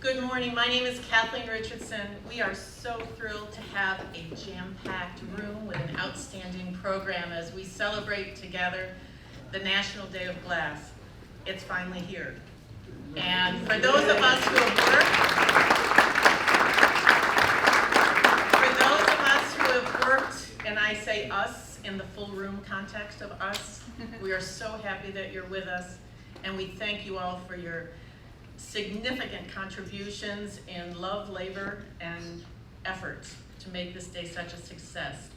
Good morning. My name is Kathleen Richardson. We are so thrilled to have a jam-packed room with an outstanding program as we celebrate together the National Day of Glass. It's finally here. And for those of us who have worked, and I say us in the full room context of us, we are so happy that you're with us, and we thank you all for your significant contributions in love, labor, and effort to make this day such a success.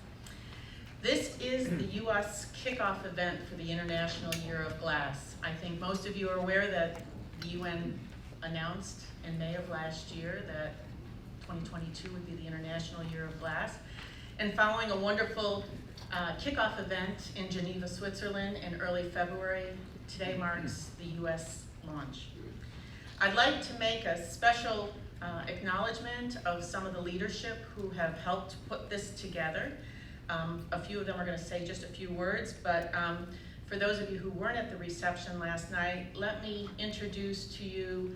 This is the U.S. kickoff event for the International Year of Glass. I think most of you are aware that the UN announced in May of last year that 2022 would be the International Year of Glass. And following a wonderful kickoff event in Geneva, Switzerland in early February, today marks the U.S. launch. I'd like to make a special acknowledgement of some of the leadership who have helped put this together. A few of them are going to say just a few words, but for those of you who weren't at the reception last night, let me introduce to you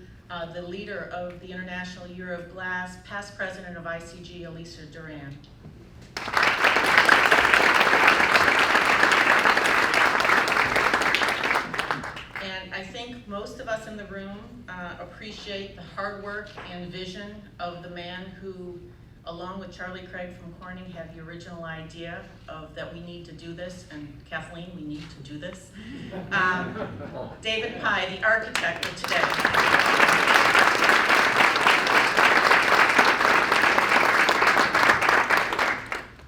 the leader of the International Year of Glass, past president of ICG, Elisa Duran. And I think most of us in the room appreciate the hard work and vision of the man who, along with Charlie Craig from Corning, had the original idea of that we need to do this, and Kathleen, we need to do this. David Pye, the architect of today.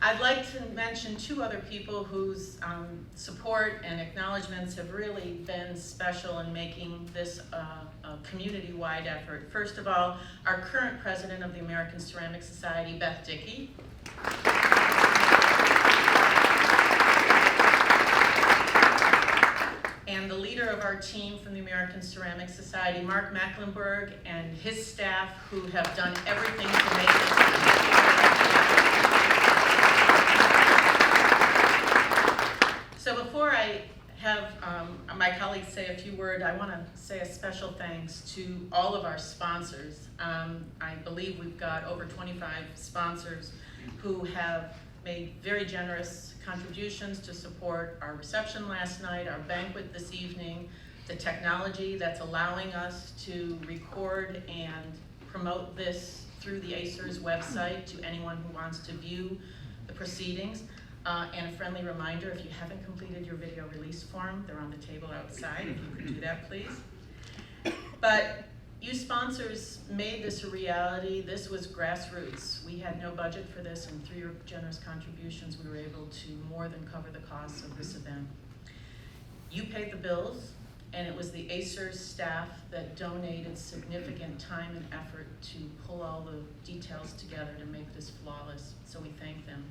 I'd like to mention two other people whose support and acknowledgments have really been special in making this a community-wide effort. First of all, our current president of the American Ceramic Society, Beth Dickey. And the leader of our team from the American Ceramic Society, Mark Mecklenburg, and his staff who have done everything to make this. So before I have my colleagues say a few words, I want to say a special thanks to all of our sponsors. I believe we've got over 25 sponsors who have made very generous contributions to support our reception last night, our banquet this evening, the technology that's allowing us to record and promote this through the ACER's website to anyone who wants to view the proceedings. And a friendly reminder, if you haven't completed your video release form, they're on the table outside, if you could do that, please. But you sponsors made this a reality. This was grassroots. We had no budget for this, and through your generous contributions, we were able to more than cover the costs of this event. You paid the bills, and it was the ACER's staff that donated significant time and effort to pull all the details together to make this flawless, so we thank them.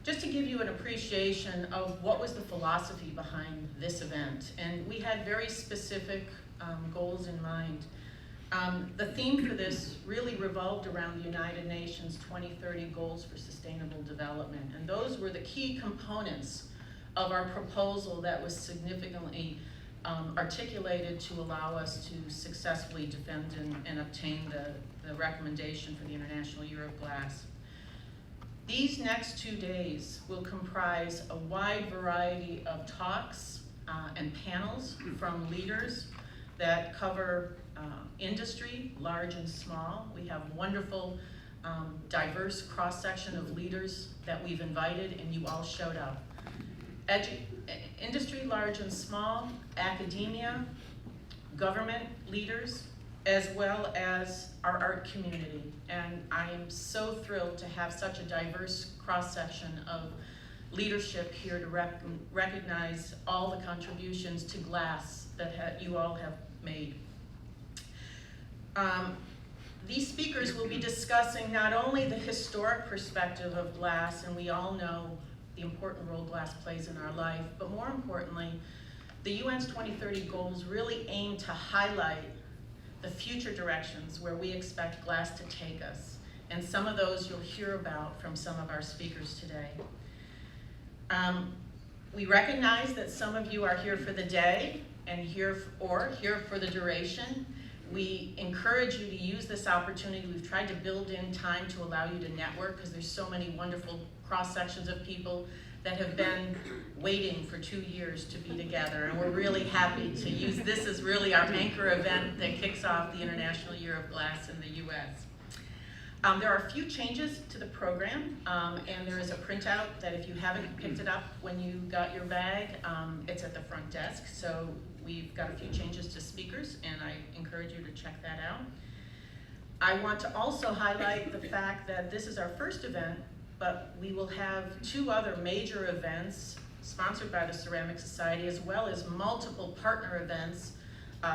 Just to give you an appreciation of what was the philosophy behind this event, and we had very specific goals in mind. The theme for this really revolved around the United Nations 2030 Goals for Sustainable Development, and those were the key components of our proposal that was significantly articulated to allow us to successfully defend and obtain the recommendation for the International Year of Glass. These next 2 days will comprise a wide variety of talks and panels from leaders that cover industry, large and small. We have wonderful, diverse cross-section of leaders that we've invited, and you all showed up. Industry, large and small, academia, government leaders, as well as our art community. And I am so thrilled to have such a diverse cross-section of leadership here to recognize all the contributions to glass that you all have made. These speakers will be discussing not only the historic perspective of glass, and we all know the important role glass plays in our life, but more importantly, the UN's 2030 goals really aim to highlight the future directions where we expect glass to take us. And some of those you'll hear about from some of our speakers today. We recognize that some of you are here for the day and here for the duration. We encourage you to use this opportunity. We've tried to build in time to allow you to network because there's so many wonderful cross-sections of people that have been waiting for 2 years to be together. And we're really happy to use this as really our anchor event that kicks off the International Year of Glass in the US. There are a few changes to the program, and there is a printout that if you haven't picked it up when you got your bag, it's at the front desk. So we've got a few changes to speakers, and I encourage you to check that out. I want to also highlight the fact that this is our first event, but we will have 2 other major events sponsored by the Ceramic Society, as well as multiple partner events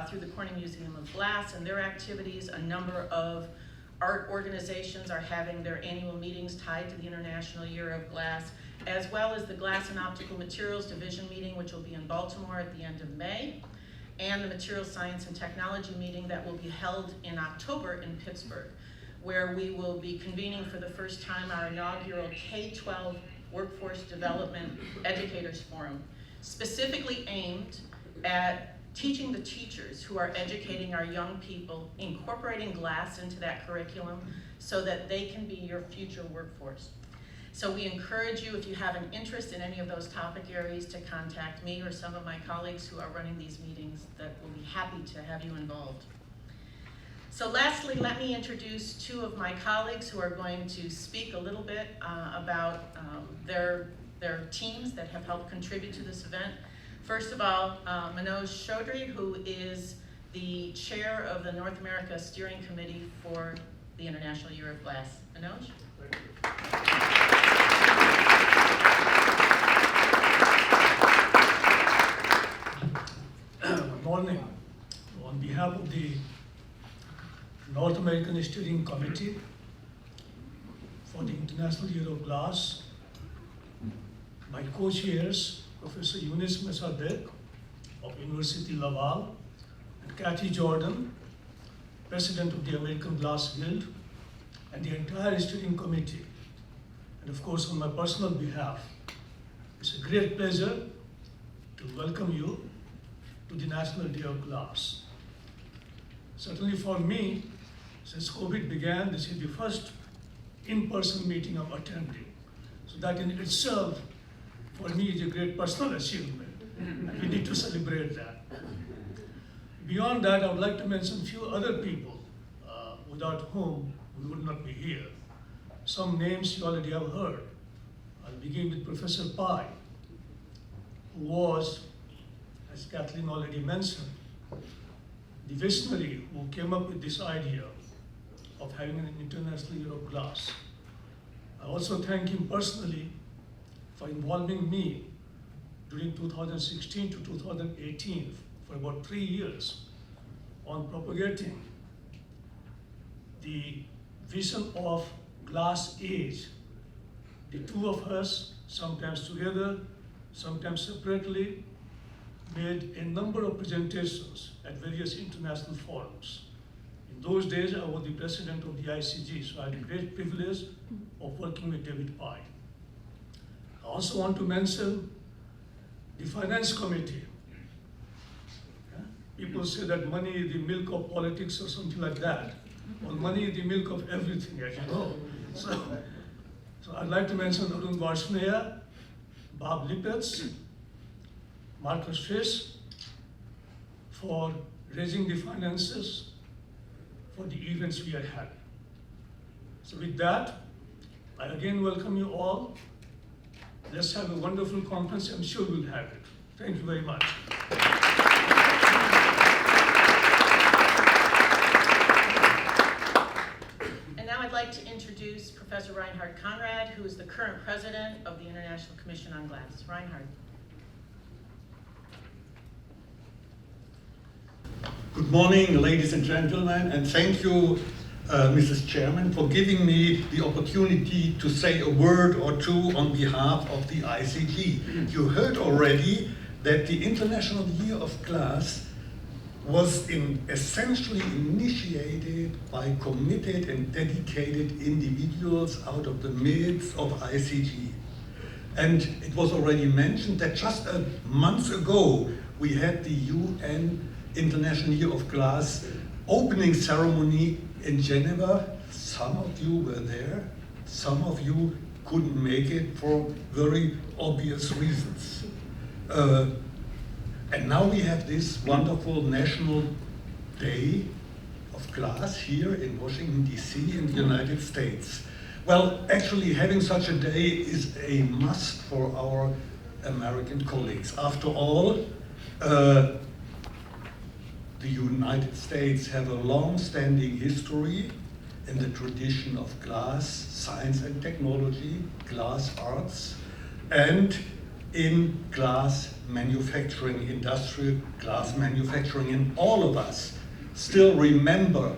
through the Corning Museum of Glass and their activities. A number of art organizations are having their annual meetings tied to the International Year of Glass, as well as the Glass and Optical Materials Division meeting, which will be in Baltimore at the end of May, and the Materials Science and Technology meeting that will be held in October in Pittsburgh, where we will be convening for the first time our inaugural K-12 Workforce Development Educators Forum, specifically aimed at teaching the teachers who are educating our young people, incorporating glass into that curriculum so that they can be your future workforce. So we encourage you, if you have an interest in any of those topic areas, to contact me or some of my colleagues who are running these meetings that will be happy to have you involved. So lastly, let me introduce 2 of my colleagues who are going to speak a little bit about their teams that have helped contribute to this event. First of all, Manoj Chodry, who is the chair of the North America Steering Committee for the International Year of Glass. Manoj? Good morning. On behalf of the North American Steering Committee for the International Year of Glass, my co-chairs, Professor Eunice Mesadek of University Laval, and Kathy Jordan, President of the American Glass Guild, and the entire steering committee. And of course, on my personal behalf, it's a great pleasure to welcome you to the National Day of Glass. Certainly for me, since COVID began, this is the first in-person meeting I'm attending. So that in itself, for me, is a great personal achievement, and we need to celebrate that. Beyond that, I would like to mention a few other people without whom we would not be here. Some names you already have heard. I'll begin with Professor Pai, who was, as Kathleen already mentioned, the visionary who came up with this idea of having an International Year of Glass. I also thank him personally for involving me during 2016 to 2018 for about 3 years on propagating the vision of Glass Age. The 2 of us, sometimes together, sometimes separately, made a number of presentations at various international forums. In those days, I was the president of the ICG, so I had the great privilege of working with David Pai. I also want to mention the Finance Committee. People say that money is the milk of politics or something like that. Well, money is the milk of everything, as you know. So I'd like to mention Arun Varshnaya, Bob Lippitz, Marcus Fish, for raising the finances for the events we are having. So with that, I again welcome you all. Let's have a wonderful conference. I'm sure we'll have it. Thank you very much. And now I'd like to introduce Professor Reinhard Conrad, who is the current president of the International Commission on Glass. Reinhard. Good morning, ladies and gentlemen, and thank you, Mrs. Chairman, for giving me the opportunity to say a word or 2 on behalf of the ICG. You heard already that the International Year of Glass was essentially initiated by committed and dedicated individuals out of the midst of ICG. And it was already mentioned that just a month ago we had the UN International Year of Glass opening ceremony in Geneva. Some of you were there, some of you couldn't make it for very obvious reasons. And now we have this wonderful National Day of Glass here in Washington, D.C. in the United States. Well, actually having such a day is a must for our American colleagues. After all, the United States have a long-standing history in the tradition of glass science and technology, glass arts, and in glass manufacturing, industrial glass manufacturing. And all of us still remember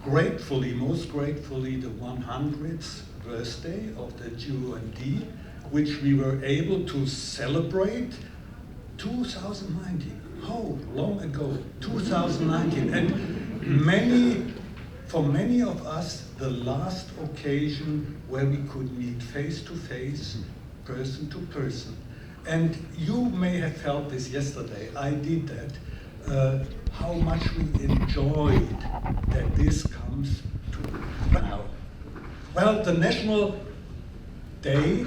gratefully, most gratefully, the 100th birthday of the GOMD, which we were able to celebrate 2019. How long ago? 2019. And for many of us, the last occasion where we could meet face to face, person to person. And you may have felt this yesterday, I did that, how much we enjoyed that this comes to now. Well, the National Day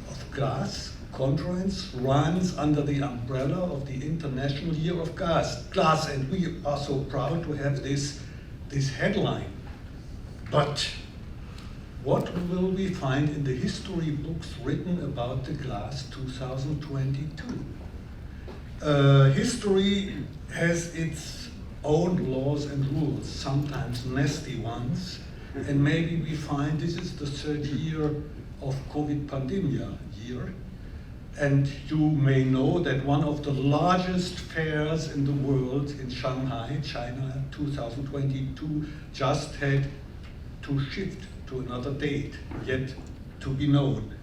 of Glass conference runs under the umbrella of the International Year of Glass, and we are so proud to have this headline. But what will we find in the history books written about the glass 2022? History has its own laws and rules, sometimes nasty ones, and maybe we find this is the third year of COVID pandemic year. And you may know that one of the largest fairs in the world in Shanghai, China, 2022, just had to shift to another date, yet to be known.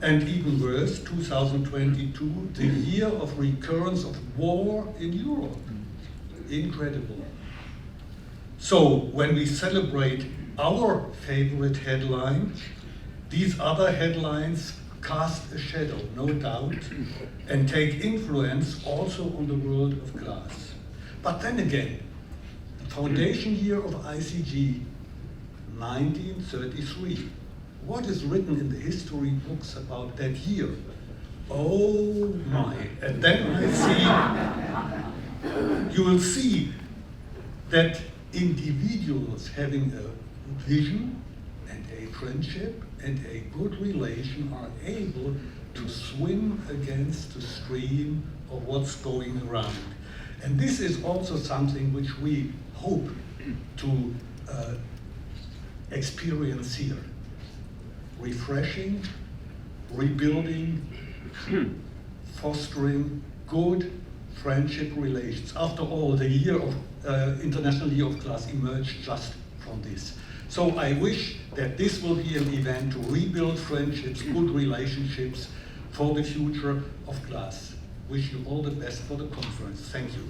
And even worse, 2022, the year of recurrence of war in Europe. Incredible. So when we celebrate our favorite headline, these other headlines cast a shadow, no doubt, and take influence also on the world of glass. But then again, the foundation year of ICG, 1933. What is written in the history books about that year? Oh my. And then you will see that individuals having a vision and a friendship and a good relation are able to swim against the stream of what's going around. And this is also something which we hope to experience here. Refreshing, rebuilding, fostering good friendship relations. After all, the year of International Year of Glass emerged just from this. So I wish that this will be an event to rebuild friendships, good relationships for the future of glass. Wish you all the best for the conference. Thank you.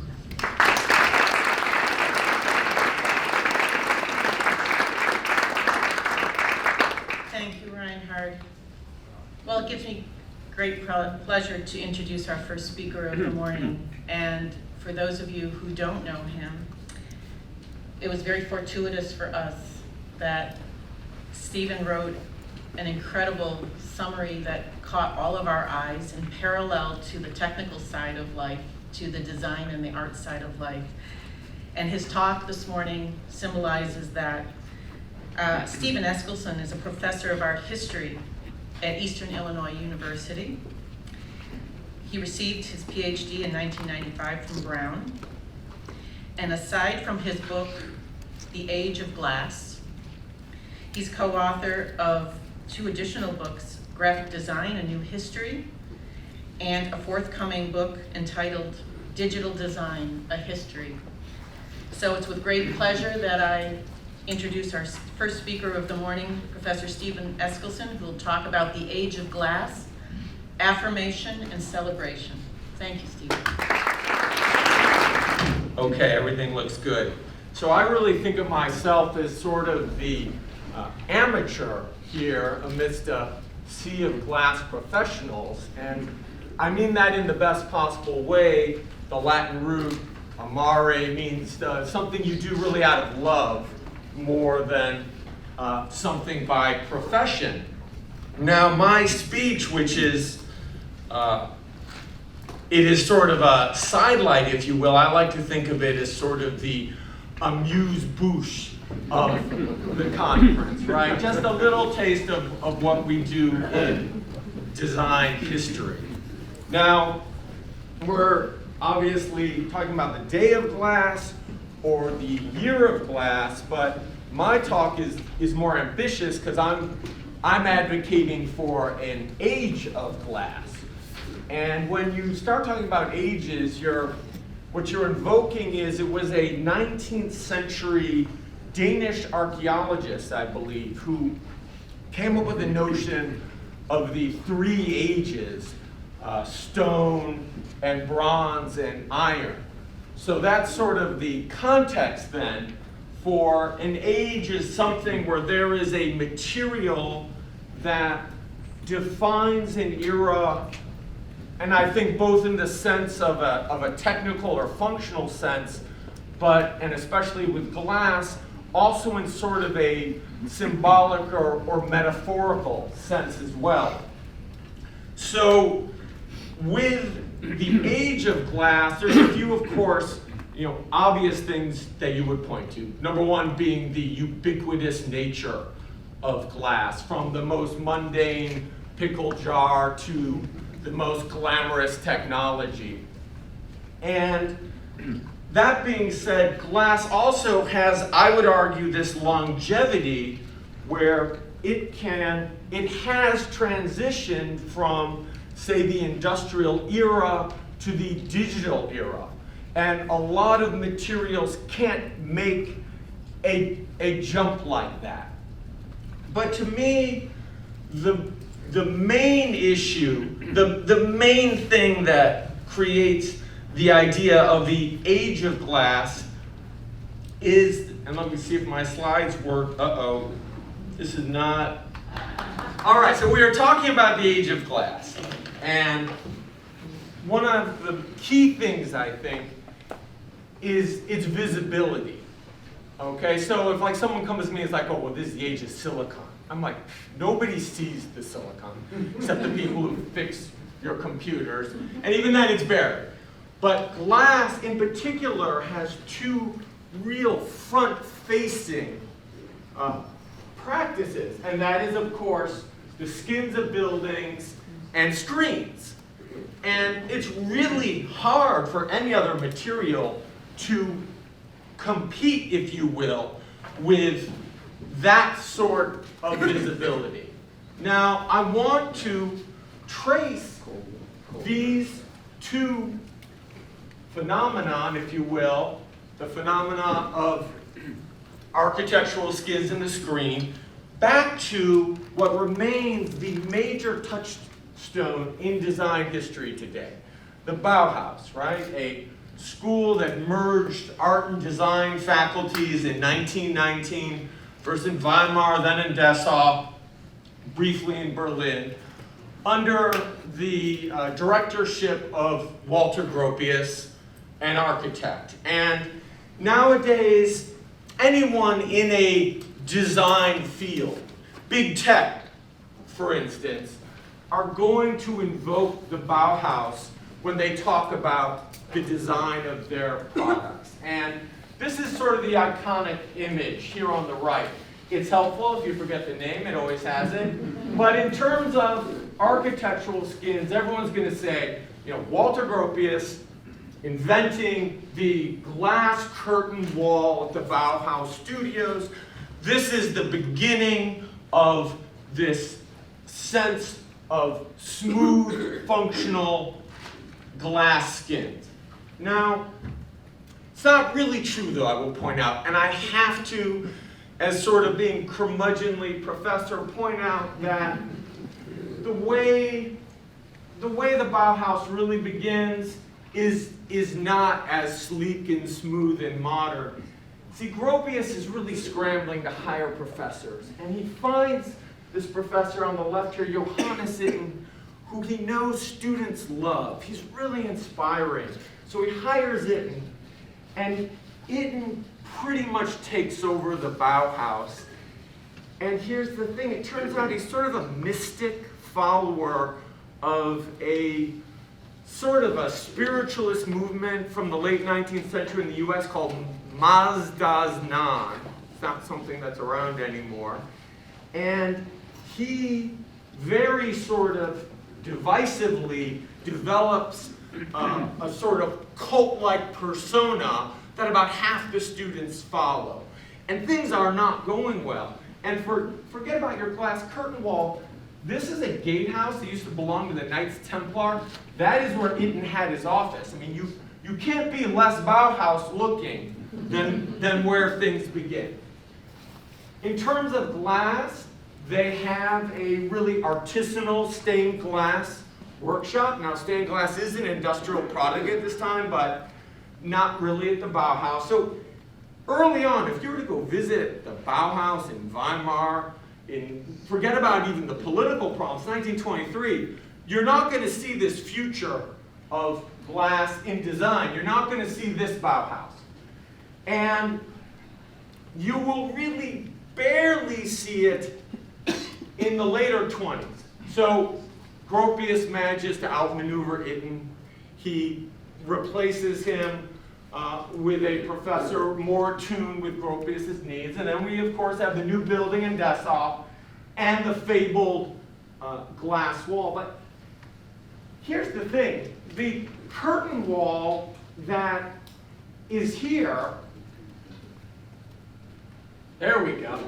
Thank you, Reinhard. Well, it gives me great pleasure to introduce our first speaker of the morning. And for those of you who don't know him, it was very fortuitous for us that Stephen wrote an incredible summary that caught all of our eyes in parallel to the technical side of life, to the design and the art side of life. And his talk this morning symbolizes that. Stephen Eskilson is a professor of art history at Eastern Illinois University. He received his PhD in 1995 from Brown. And aside from his book, The Age of Glass, he's co-author of 2 additional books, Graphic Design, A New History, and a forthcoming book entitled Digital Design, A History. So it's with great pleasure that I introduce our first speaker of the morning, Professor Stephen Eskilson, who will talk about the age of glass, affirmation, and celebration. Thank you, Stephen. Okay, everything looks good. So I really think of myself as sort of the amateur here amidst a sea of glass professionals, and I mean that in the best possible way. The Latin root Amare means something you do really out of love more than something by profession. Now, my speech, which is, it is sort of a sidelight, if you will. I like to think of it as sort of the amuse-bouche of the conference, right? Just a little taste of what we do in design history. Now, we're obviously talking about the day of glass or the year of glass, but my talk is more ambitious because I'm advocating for an age of glass. And when you start talking about ages, what you're invoking is it was a 19th century Danish archaeologist, I believe, who came up with the notion of the 3 ages, stone and bronze and iron. So that's sort of the context then for an age is something where there is a material that defines an era, and I think both in the sense of a technical or functional sense, and especially with glass, also in sort of a symbolic or metaphorical sense as well. So with the age of glass, there's a few, of course, obvious things that you would point to. Number one being the ubiquitous nature of glass, from the most mundane pickle jar to the most glamorous technology. And that being said, glass also has, I would argue, this longevity where it has transitioned from, say, the industrial era to the digital era. And a lot of materials can't make a jump like that. But to me, the main issue, the main thing that creates the idea of the age of glass is, and let me see if my slides work. Uh-oh, this is not. All right, so we are talking about the age of glass. And one of the key things, I think, is its visibility. Okay, so if someone comes to me and is like, oh, well, this is the age of silicon. I'm like, nobody sees the silicon except the people who fix your computers. And even then, it's buried. But glass, in particular, has 2 real front-facing practices. And that is, of course, the skins of buildings and screens. And it's really hard for any other material to compete, if you will, with that sort of visibility. Now, I want to trace these 2 phenomenon, if you will, the phenomenon of architectural skins in the screen, back to what remains the major touchstone in design history today. The Bauhaus, right? A school that merged art and design faculties in 1919, first in Weimar, then in Dessau, briefly in Berlin, under the directorship of Walter Gropius, an architect. And nowadays, anyone in a design field, big tech, for instance, are going to invoke the Bauhaus when they talk about the design of their products. And this is sort of the iconic image here on the right. It's helpful if you forget the name, it always has it. But in terms of architectural skins, everyone's going to say, Walter Gropius inventing the glass curtain wall at the Bauhaus studios. This is the beginning of this sense of smooth, functional glass skins. Now, it's not really true, though, I will point out, and I have to, as sort of being curmudgeonly professor, point out that the way the Bauhaus really begins is not as sleek and smooth and modern. See, Gropius is really scrambling to hire professors, and he finds this professor on the left here, Johannes Itten, who he knows students love. He's really inspiring. So he hires Itten, And Itten pretty much takes over the Bauhaus. And here's the thing, it turns out he's sort of a mystic follower of a sort of a spiritualist movement from the late 19th century in the US called Mazdaznan. It's not something that's around anymore. And he very sort of divisively develops a sort of cult-like persona that about half the students follow. And things are not going well. And forget about your glass curtain wall. This is a gatehouse that used to belong to the Knights Templar. That is where Itten had his office. I mean, you can't be less Bauhaus looking than where things begin. In terms of glass, they have a really artisanal stained glass workshop. Now, stained glass is an industrial product at this time, but not really at the Bauhaus. So early on, if you were to go visit the Bauhaus in Weimar, forget about even the political problems, 1923, you're not going to see this future of glass in design. You're not going to see this Bauhaus. And you will really barely see it in the later 20s. So Gropius manages to outmaneuver Itten. He replaces him with a professor more tuned with Gropius's needs. And then we, of course, have the new building in Dessau and the fabled glass wall. But here's the thing. The curtain wall that is here, there we go,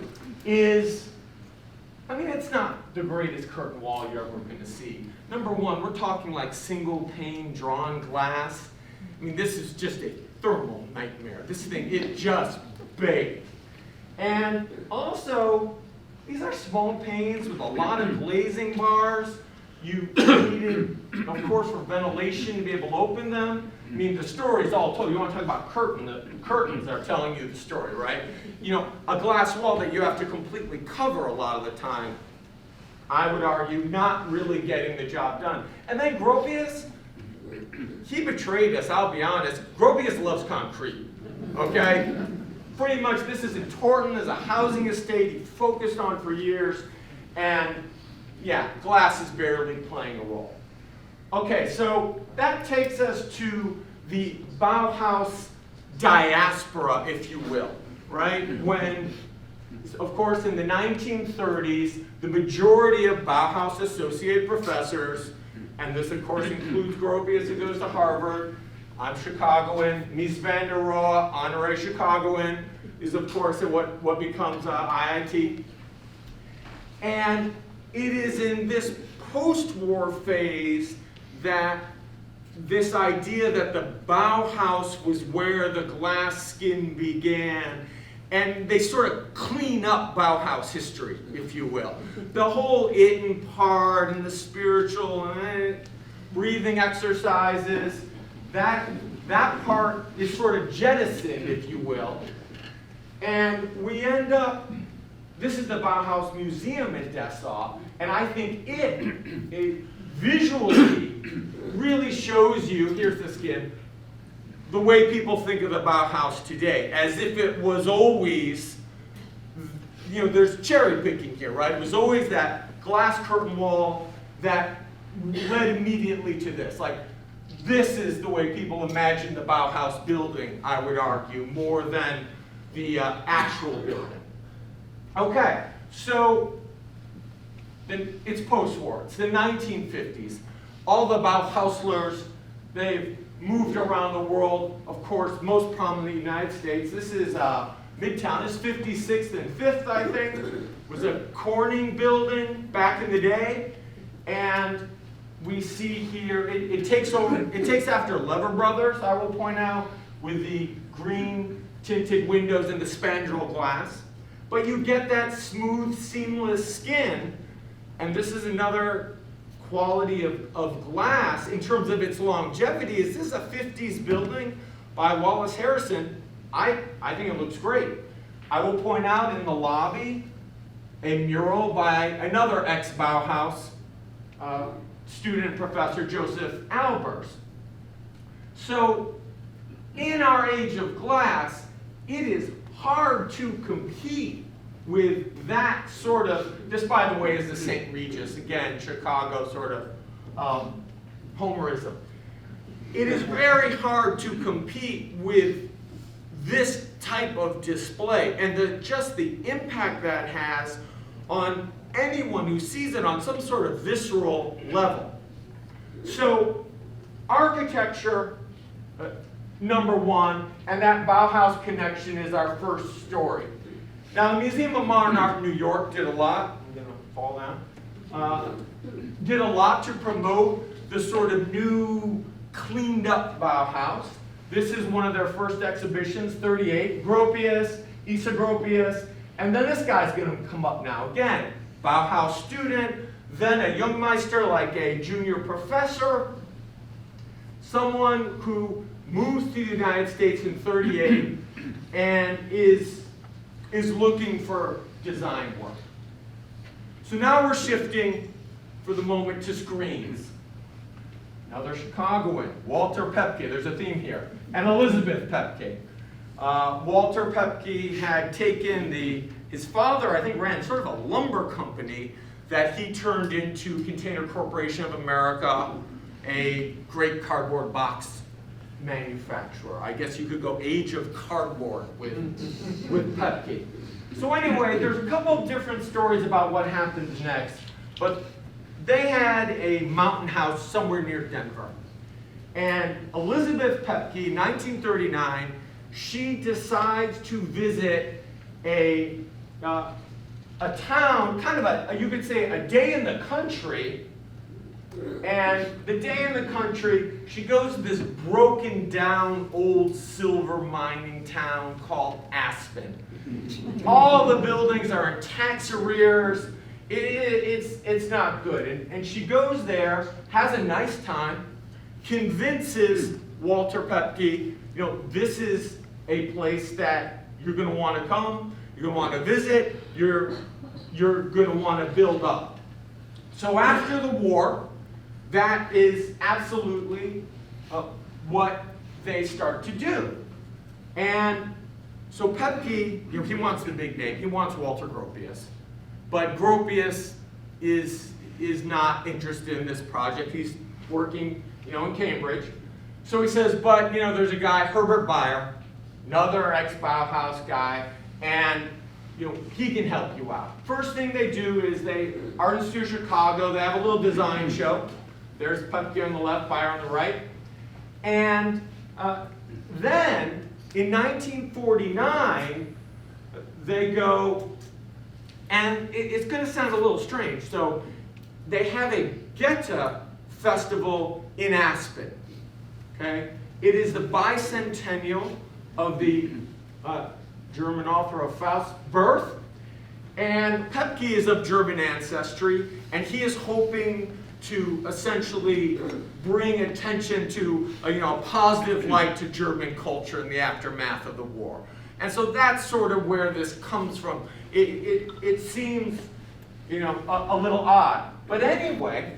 is, I mean, it's not the greatest curtain wall you're ever going to see. Number one, we're talking like single pane drawn glass. I mean, this is just a thermal nightmare. This thing, it just baked. And also, these are small panes with a lot of glazing bars. You needed, of course, for ventilation to be able to open them. I mean, the story's all told. You want to talk about curtain, the curtains are telling you the story, right? You know, a glass wall that you have to completely cover a lot of the time, I would argue, not really getting the job done. And then Gropius, he betrayed us, I'll be honest. Gropius loves concrete, okay? Pretty much this is important as a housing estate he focused on for years, and yeah, glass is barely playing a role. Okay, so that takes us to the Bauhaus diaspora, if you will, right? When, of course, in the 1930s, the majority of Bauhaus associate professors, and this, of course, includes Gropius, who goes to Harvard. I'm Chicagoan. Mies van der Rohe, honorary Chicagoan, is, of course, at what becomes IIT. And it is in this post-war phase that this idea that the Bauhaus was where the glass skin began, and they sort of clean up Bauhaus history, if you will. The whole Itten part and the spiritual breathing exercises, that part is sort of jettisoned, if you will. And we end up, this is the Bauhaus Museum in Dessau, and I think it visually really shows you, here's the skin, the way people think of the Bauhaus today, as if it was always, you know, there's cherry picking here, right? It was always that glass curtain wall that led immediately to this. Like, this is the way people imagine the Bauhaus building, I would argue, more than the actual building. Okay, so then it's post-war. It's the 1950s. All the Bauhauslers, they've moved around the world, of course, most prominently in the United States. This is Midtown. This is 56th and 5th, I think. It was a Corning building back in the day. And we see here, it takes after Lever Brothers, I will point out, with the green tinted windows and the spandrel glass. But you get that smooth, seamless skin. And this is another quality of glass in terms of its longevity. Is this a 50s building by Wallace Harrison? I think it looks great. I will point out in the lobby a mural by another ex-Bauhaus student professor, Joseph Albers. So in our age of glass, it is hard to compete with that sort of, this by the way is the St. Regis, again, Chicago sort of Homerism. It is very hard to compete with this type of display and just the impact that has on anyone who sees it on some sort of visceral level. So architecture, number one, and that Bauhaus connection is our first story. Now, the Museum of Modern Art in New York did a lot, I'm going to fall down, did a lot to promote the sort of new, cleaned up Bauhaus. This is one of their first exhibitions, 38, Gropius, Issa Gropius, and then this guy's going to come up now. Again, Bauhaus student, then a young meister like a junior professor, someone who moves to the United States in 38 and is looking for design work. So now we're shifting for the moment to screens. Another Chicagoan, Walter Pepke, there's a theme here, and Elizabeth Pepke. Walter Pepke had taken his father, I think, ran sort of a lumber company that he turned into Container Corporation of America, a great cardboard box manufacturer. I guess you could go age of cardboard with Pepke. So anyway, there's a couple of different stories about what happens next, but they had a mountain house somewhere near Denver. And Elizabeth Pepke, 1939, she decides to visit a town, kind of you could say a day in the country. And the day in the country, she goes to this broken down old silver mining town called Aspen. All the buildings are in tax arrears. It's not good. And she goes there, has a nice time, convinces Walter Pepke, this is a place that you're going to want to come, you're going to want to visit, you're going to want to build up. So after the war, that is absolutely what they start to do. And so Pepke, he wants the big name. He wants Walter Gropius. But Gropius is not interested in this project. He's working, in Cambridge. So he says, but, there's a guy, Herbert Bayer, another ex-Bauhaus guy, and, he can help you out. First thing they do is Art Institute of Chicago, they have a little design show. There's Pepke on the left, Bayer on the right. And then, in 1949, they go, and it's going to sound a little strange. So they have a Goethe festival in Aspen. Okay? It is the bicentennial of the German author of Faust's birth. And Pepke is of German ancestry, and he is hoping to essentially bring attention to a positive light to German culture in the aftermath of the war. And so that's sort of where this comes from. It seems, a little odd. But anyway,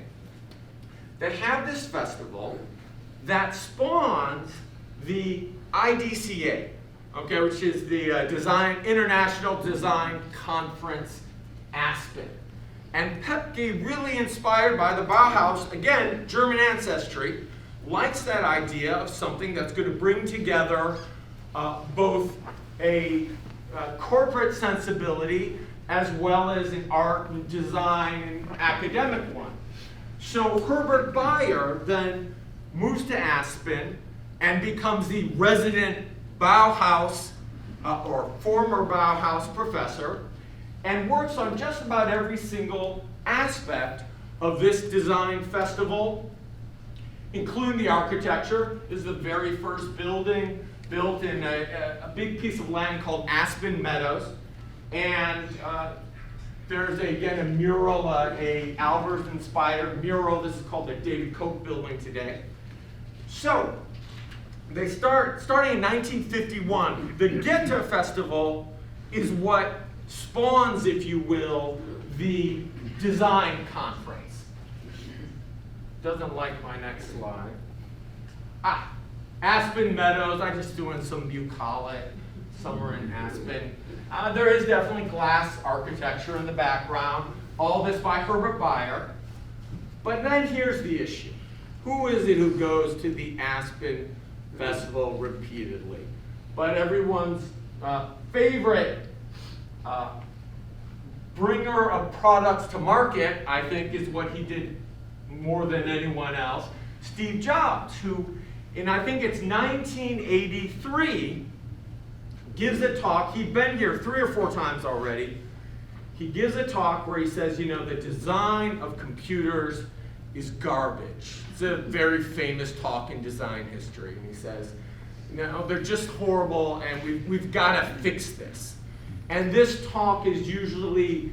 they have this festival that spawns the IDCA, okay, which is the International Design Conference Aspen. And Pepke, really inspired by the Bauhaus, again, German ancestry, likes that idea of something that's going to bring together both a corporate sensibility as well as an art and design and academic one. So Herbert Bayer then moves to Aspen and becomes the resident Bauhaus or former Bauhaus professor, and works on just about every single aspect of this design festival, including the architecture. This is the very first building built in a big piece of land called Aspen Meadows. And there's, again, a mural, a Albers-inspired mural. This is called the David Koch building today. So, they starting in 1951. The Goethe Festival is what spawns, if you will, the design conference. Doesn't like my next slide. Aspen Meadows, I'm just doing some bucolic, somewhere in Aspen. There is definitely glass architecture in the background. All this by Herbert Bayer. But then here's the issue. Who is it who goes to the Aspen Festival repeatedly? But everyone's favorite bringer of products to market, I think, is what he did more than anyone else. Steve Jobs, who, in I think it's 1983, gives a talk. He'd been here 3 or 4 times already. He gives a talk where he says, you know, the design of computers is garbage. It's a very famous talk in design history. And he says, no, they're just horrible, and we've got to fix this. And this talk is usually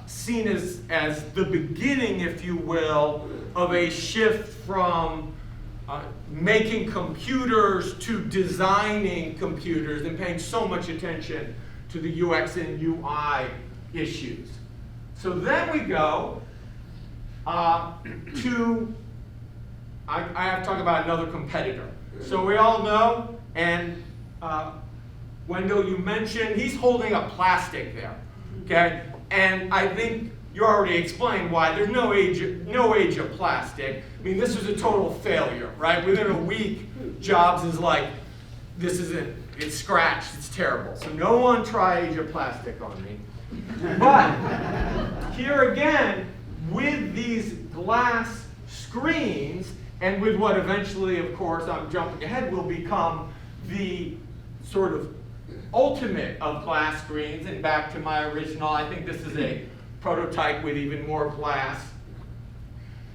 seen as the beginning, if you will, of a shift from making computers to designing computers and paying so much attention to the UX and UI issues. So then we go to, I have to talk about another competitor. So we all know, and Wendell, you mentioned, he's holding a plastic there, okay? And I think you already explained why. There's no age of plastic. I mean, this was a total failure, right? Within a week, Jobs is like, this isn't, it's scratched, it's terrible. So no one try age of plastic on me. But here again, with these glass screens, and with what eventually, of course, I'm jumping ahead, will become the sort of ultimate of glass screens, and back to my original, I think this is a prototype with even more glass.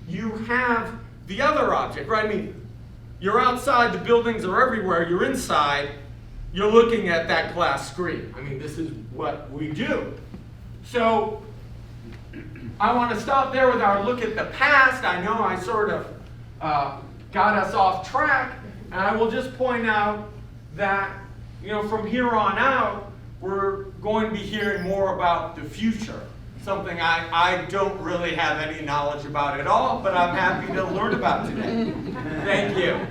You have the other object, right? I mean, you're outside, the buildings are everywhere, you're inside, you're looking at that glass screen. I mean, this is what we do. So, I want to stop there with our look at the past. I know I sort of got us off track, and I will just point out that, you know, from here on out, we're going to be hearing more about the future. Something I don't really have any knowledge about at all, but I'm happy to learn about today. Thank you.